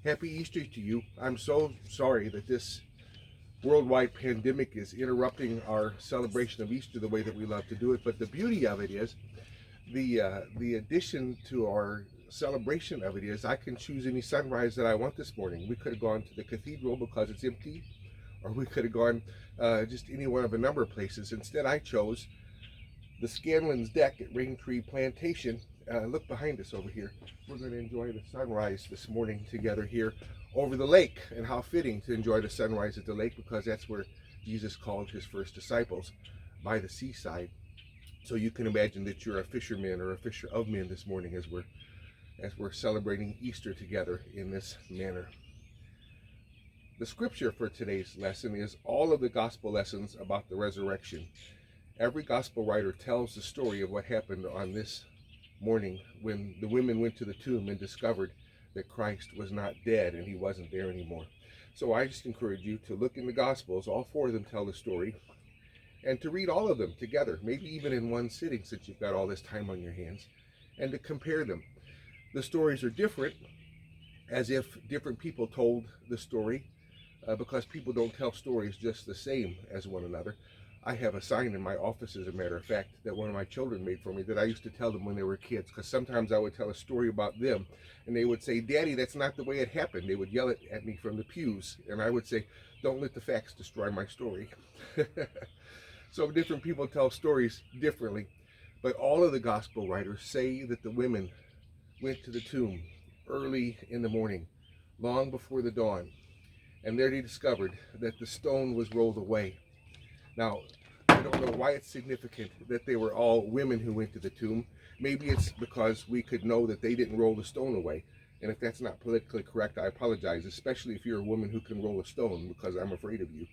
Happy Easter to you. I'm so sorry that this worldwide pandemic is interrupting our celebration of Easter the way that we love to do it. But the beauty of it is the addition to our celebration of it is I can choose any sunrise that I want this morning. We could have gone to the cathedral because it's empty, or we could have gone just any one of a number of places. Instead, I chose the Scanlon's deck at Raintree Plantation. Look behind us over here. We're going to enjoy the sunrise this morning together here over the lake. And how fitting to enjoy the sunrise at the lake, because that's where Jesus called his first disciples, by the seaside. So you can imagine that you're a fisherman or a fisher of men this morning as we're celebrating Easter together in this manner. The scripture for today's lesson is all of the gospel lessons about the resurrection. Every gospel writer tells the story of what happened on this morning when the women went to the tomb and discovered that Christ was not dead and he wasn't there anymore. So I just encourage you to look in the Gospels. All four of them tell the story, and to read all of them together, maybe even in one sitting since you've got all this time on your hands, and to compare them. The stories are different, as if different people told the story, because people don't tell stories just the same as one another. I have a sign in my office, as a matter of fact, that one of my children made for me that I used to tell them when they were kids, because sometimes I would tell a story about them and they would say, "Daddy, that's not the way it happened." They would yell it at me from the pews, and I would say, "Don't let the facts destroy my story." So different people tell stories differently, but all of the gospel writers say that the women went to the tomb early in the morning, long before the dawn, and there they discovered that the stone was rolled away. Now, I don't know why it's significant that they were all women who went to the tomb. Maybe it's because we could know that they didn't roll the stone away. And if that's not politically correct, I apologize, especially if you're a woman who can roll a stone, because I'm afraid of you.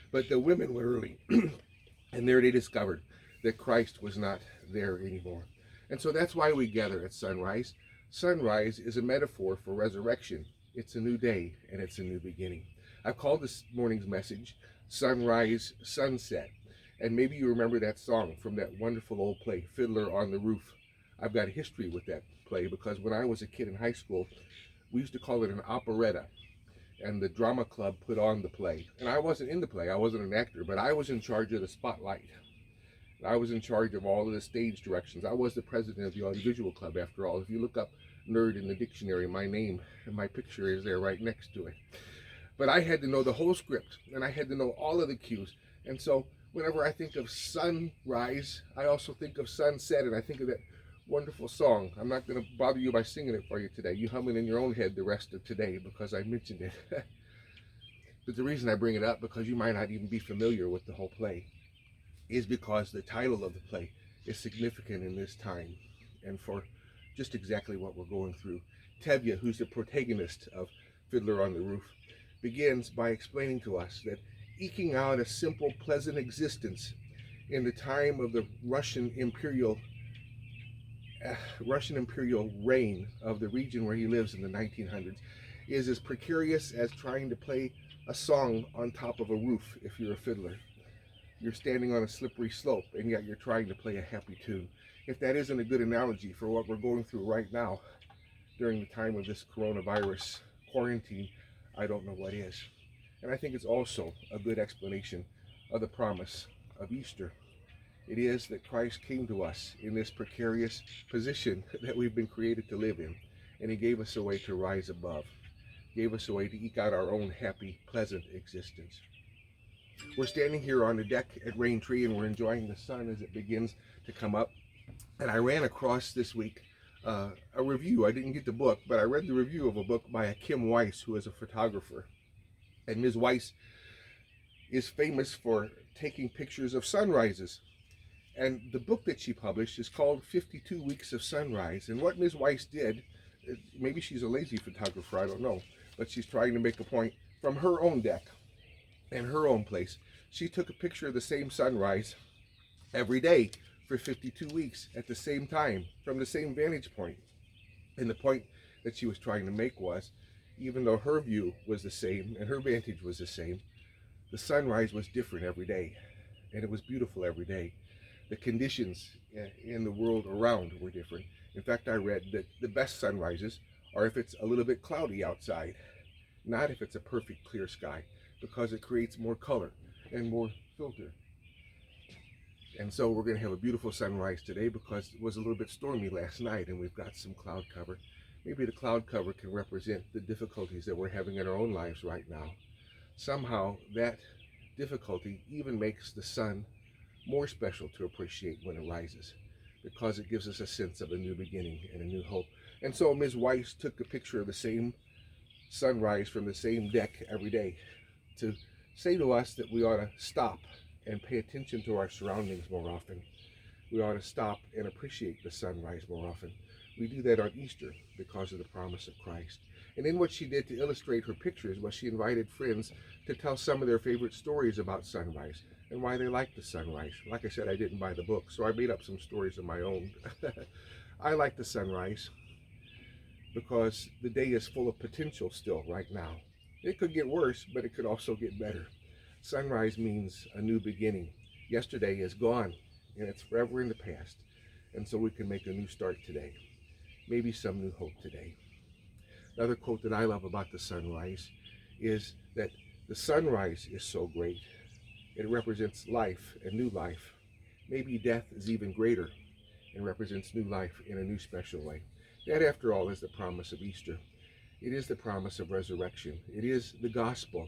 But the women were early, and there they discovered that Christ was not there anymore. And so that's why we gather at sunrise. Sunrise is a metaphor for resurrection. It's a new day, and it's a new beginning. I've called this morning's message Sunrise, Sunset. And maybe you remember that song from that wonderful old play, Fiddler on the Roof. I've got a history with that play, because when I was a kid in high school, we used to call it an operetta, and the drama club put on the play. And I wasn't in the play, I wasn't an actor, but I was in charge of the spotlight. I was in charge of all of the stage directions. I was the president of the audiovisual club, after all. If you look up nerd in the dictionary, my name and my picture is there right next to it. But I had to know the whole script, and I had to know all of the cues. And so whenever I think of sunrise, I also think of sunset, and I think of that wonderful song. I'm not going to bother you by singing it for you today. You hum it in your own head the rest of today, because I mentioned it. But the reason I bring it up, because you might not even be familiar with the whole play, is because the title of the play is significant in this time and for just exactly what we're going through. Tevye, who's the protagonist of Fiddler on the Roof, begins by explaining to us that eking out a simple, pleasant existence in the time of the Russian imperial reign of the region where he lives in the 1900s is as precarious as trying to play a song on top of a roof if you're a fiddler. You're standing on a slippery slope, and yet you're trying to play a happy tune. If that isn't a good analogy for what we're going through right now during the time of this coronavirus quarantine, I don't know what is. And I think it's also a good explanation of the promise of Easter. It is that Christ came to us in this precarious position that we've been created to live in, and he gave us a way to rise above, gave us a way to eke out our own happy, pleasant existence. We're standing here on the deck at Raintree, and we're enjoying the sun as it begins to come up. And I ran across this week a review. I didn't get the book, but I read the review of a book by a Kim Weiss, who is a photographer. And Ms. Weiss is famous for taking pictures of sunrises. And the book that she published is called 52 Weeks of Sunrise. And what Ms. Weiss did, maybe she's a lazy photographer, I don't know, but she's trying to make a point from her own deck and her own place. She took a picture of the same sunrise every day for 52 weeks at the same time, from the same vantage point. And the point that she was trying to make was, even though her view was the same and her vantage was the same, the sunrise was different every day, and it was beautiful every day. The conditions in the world around were different. In fact, I read that the best sunrises or if it's a little bit cloudy outside, not if it's a perfect clear sky, because it creates more color and more filter. And so we're going to have a beautiful sunrise today because it was a little bit stormy last night and we've got some cloud cover. Maybe the cloud cover can represent the difficulties that we're having in our own lives right now. Somehow that difficulty even makes the sun more special to appreciate when it rises, because it gives us a sense of a new beginning and a new hope. And so Ms. Weiss took a picture of the same sunrise from the same deck every day to say to us that we ought to stop and pay attention to our surroundings more often. We ought to stop and appreciate the sunrise more often. We do that on Easter because of the promise of Christ. And then what she did to illustrate her pictures was she invited friends to tell some of their favorite stories about sunrise and why they like the sunrise. Like I said, I didn't buy the book, so I made up some stories of my own. I like the sunrise because the day is full of potential still right now. It could get worse, but it could also get better. Sunrise means a new beginning. Yesterday is gone, and it's forever in the past. And so we can make a new start today. Maybe some new hope today. Another quote that I love about the sunrise is that the sunrise is so great. It represents life and new life. Maybe death is even greater and represents new life in a new special way. That, after all, is the promise of Easter. It is the promise of resurrection. It is the gospel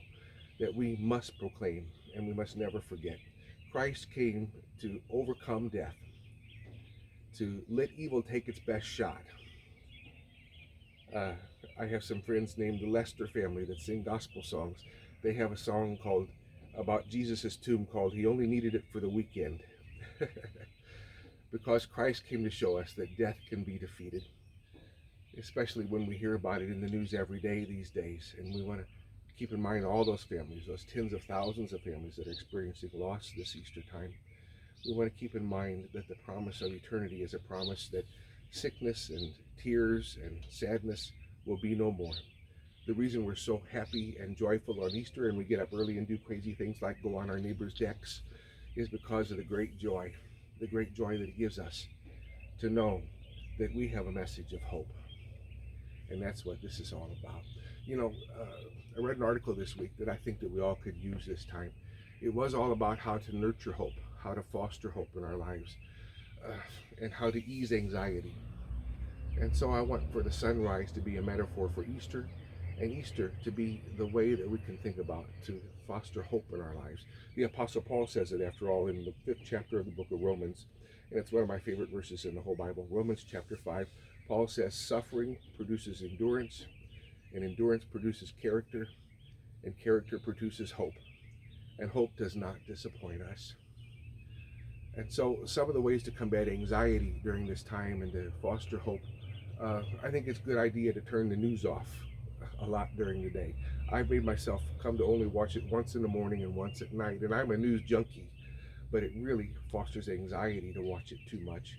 that we must proclaim and we must never forget. Christ came to overcome death, to let evil take its best shot. I have some friends named the Lester family that sing gospel songs. They have a song called about Jesus' tomb called "He Only Needed It for the Weekend." Because Christ came to show us that death can be defeated, especially when we hear about it in the news every day these days. And we want to keep in mind all those families, those tens of thousands of families that are experiencing loss this Easter time. We want to keep in mind that the promise of eternity is a promise that sickness and tears and sadness will be no more. The reason we're so happy and joyful on Easter and we get up early and do crazy things like go on our neighbors' decks is because of the great joy that it gives us to know that we have a message of hope. And that's what this is all about. You know, I read an article this week that I think that we all could use this time. It was all about how to nurture hope, how to foster hope in our lives, and how to ease anxiety. And so I want for the sunrise to be a metaphor for Easter, and Easter to be the way that we can think about to foster hope in our lives. The Apostle Paul says it, after all, in the 5th chapter of the book of Romans, and it's one of my favorite verses in the whole Bible. Romans chapter 5, Paul says, suffering produces endurance, and endurance produces character, and character produces hope. And hope does not disappoint us. And so some of the ways to combat anxiety during this time and to foster hope, I think it's a good idea to turn the news off a lot during the day. I've made myself come to only watch it once in the morning and once at night, and I'm a news junkie, but it really fosters anxiety to watch it too much.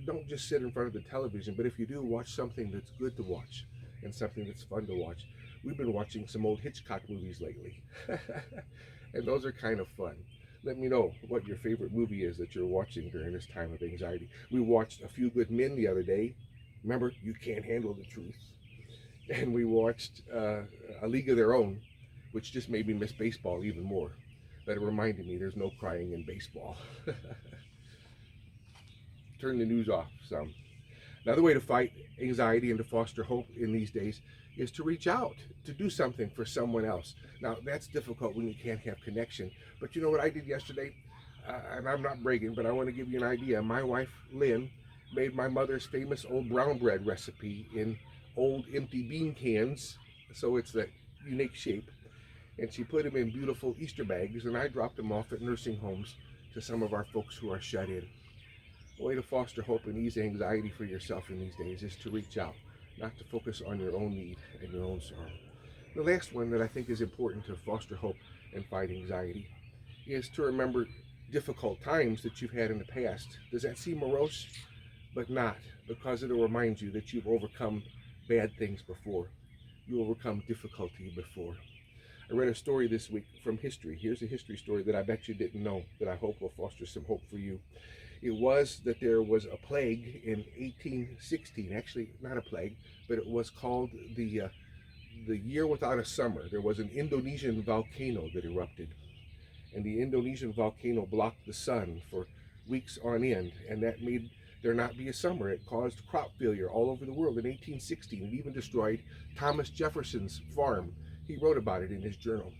Don't just sit in front of the television, but if you do, watch something that's good to watch and something that's fun to watch. We've been watching some old Hitchcock movies lately, and those are kind of fun. Let me know what your favorite movie is that you're watching during this time of anxiety. We watched A Few Good Men the other day. Remember, You Can't Handle the Truth. And we watched A League of Their Own, which just made me miss baseball even more. But it reminded me there's no crying in baseball. Turn the news off some. Another way to fight anxiety and to foster hope in these days is to reach out, to do something for someone else. Now, that's difficult when you can't have connection. But you know what I did yesterday? And I'm not bragging, but I want to give you an idea. My wife, Lynn, made my mother's famous old brown bread recipe in old empty bean cans, so it's that unique shape. And she put them in beautiful Easter bags, and I dropped them off at nursing homes to some of our folks who are shut in. A way to foster hope and ease anxiety for yourself in these days is to reach out, not to focus on your own need and your own sorrow. The last one that I think is important to foster hope and fight anxiety is to remember difficult times that you've had in the past. Does that seem morose? But not, because it'll remind you that you've overcome bad things before. You overcome difficulty before. I read a story this week from history. Here's a history story that I bet you didn't know, that I hope will foster some hope for you. It was that there was a plague in 1816, actually not a plague, but it was called the year without a summer. There was an Indonesian volcano that erupted, and the Indonesian volcano blocked the sun for weeks on end, and that made there not be a summer. It caused crop failure all over the world in 1816. It even destroyed Thomas Jefferson's farm. He wrote about it in his journal.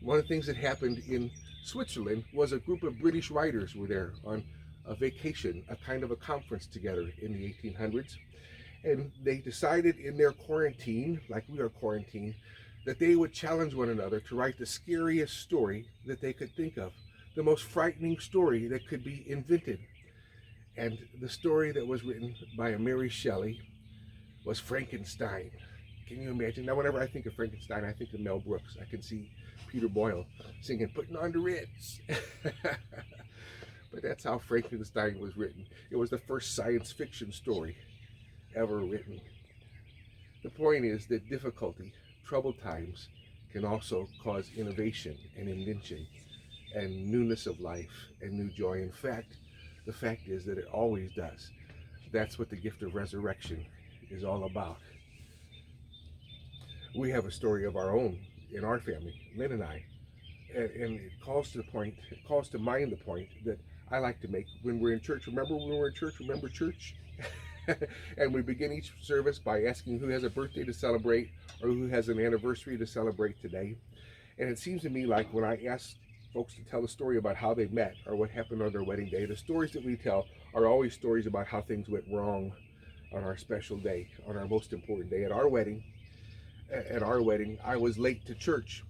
One of the things that happened in Switzerland was a group of British writers were there on a vacation, a kind of a conference together in the 1800s. And they decided in their quarantine, like we are quarantined, that they would challenge one another to write the scariest story that they could think of, the most frightening story that could be invented. And the story that was written by a Mary Shelley was Frankenstein. Can you imagine? Now, whenever I think of Frankenstein, I think of Mel Brooks. I can see Peter Boyle singing, "Putting on the Ritz." But that's how Frankenstein was written. It was the first science fiction story ever written. The point is that difficulty, troubled times, can also cause innovation and invention and newness of life and new joy. In fact, the fact is that it always does. That's what the gift of resurrection is all about. We have a story of our own in our family, Lynn and I, and it calls to mind the point that I like to make when we're in church. Remember when we were in church? Remember church? And we begin each service by asking who has a birthday to celebrate or who has an anniversary to celebrate today. And it seems to me like when I ask folks to tell a story about how they met or what happened on their wedding day, the stories that we tell are always stories about how things went wrong on our special day, on our most important day. At our wedding, I was late to church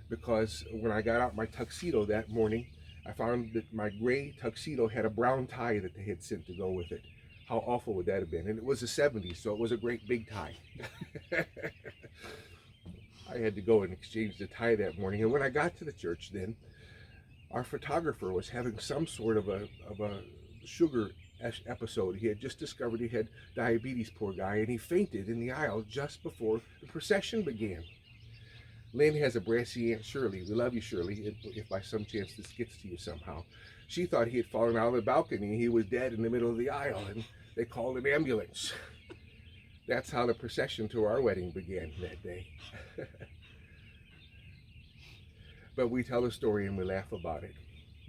because when I got out my tuxedo that morning, I found that my gray tuxedo had a brown tie that they had sent to go with it. How awful would that have been? And it was the 70s, so it was a great big tie. I had to go and exchange the tie that morning. And when I got to the church then, our photographer was having some sort of a sugar episode. He had just discovered he had diabetes, poor guy, and he fainted in the aisle just before the procession began. Lynn has a brassy Aunt Shirley. We love you, Shirley, if by some chance this gets to you somehow. She thought he had fallen out of the balcony and he was dead in the middle of the aisle, and they called an ambulance. That's how the procession to our wedding began that day. But we tell the story and we laugh about it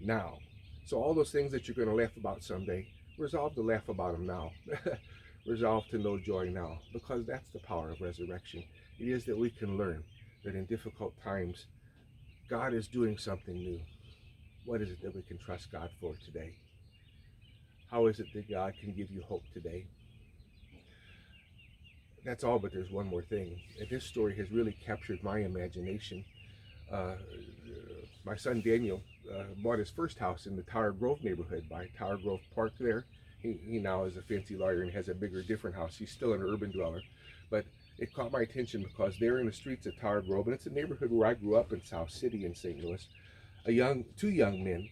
now. So all those things that you're going to laugh about someday, resolve to laugh about them now. Resolve to know joy now, because that's the power of resurrection. It is that we can learn that in difficult times, God is doing something new. What is it that we can trust God for today? How is it that God can give you hope today? That's all, but there's one more thing. And this story has really captured my imagination. My son Daniel bought his first house in the Tower Grove neighborhood by Tower Grove Park there. He now is a fancy lawyer and has a bigger, different house. He's still an urban dweller. But it caught my attention because there in the streets of Tower Grove, and it's a neighborhood where I grew up in South City in St. Louis, two young men,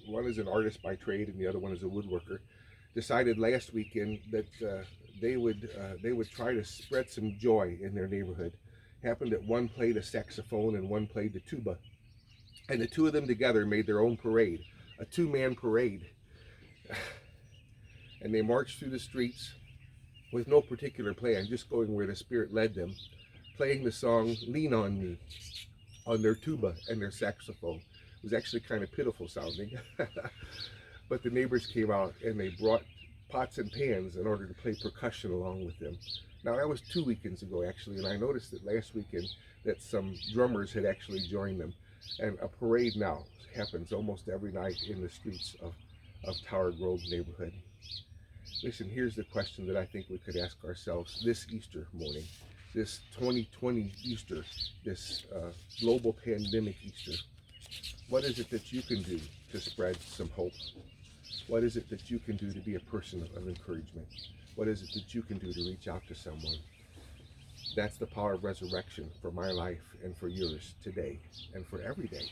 one is an artist by trade and the other one is a woodworker, decided last weekend that they would try to spread some joy in their neighborhood. Happened that one played a saxophone and one played the tuba, and the two of them together made their own parade, a two-man parade. And they marched through the streets with no particular plan, just going where the Spirit led them, playing the song "Lean on Me" on their tuba and their saxophone. It was actually kind of pitiful sounding. But the neighbors came out and they brought pots and pans in order to play percussion along with them. Now that was 2 weekends ago actually, and I noticed that last weekend that some drummers had actually joined them. And a parade now happens almost every night in the streets of Tower Grove neighborhood. Listen, here's the question that I think we could ask ourselves this Easter morning, this 2020 Easter, this global pandemic Easter. What is it that you can do to spread some hope? What is it that you can do to be a person of encouragement? What is it that you can do to reach out to someone? That's the power of resurrection for my life and for yours today and for every day.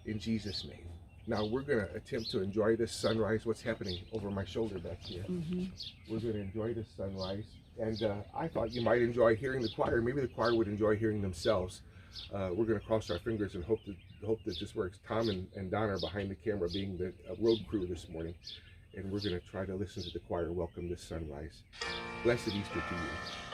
In Jesus' name. Now we're going to attempt to enjoy this sunrise. What's happening over my shoulder back here? We're going to enjoy this sunrise. And I thought you might enjoy hearing the choir. Maybe the choir would enjoy hearing themselves. We're going to cross our fingers and hope that this works. Tom and Don are behind the camera, being the road crew this morning, and we're going to try to listen to the choir welcome this sunrise. Blessed Easter to you.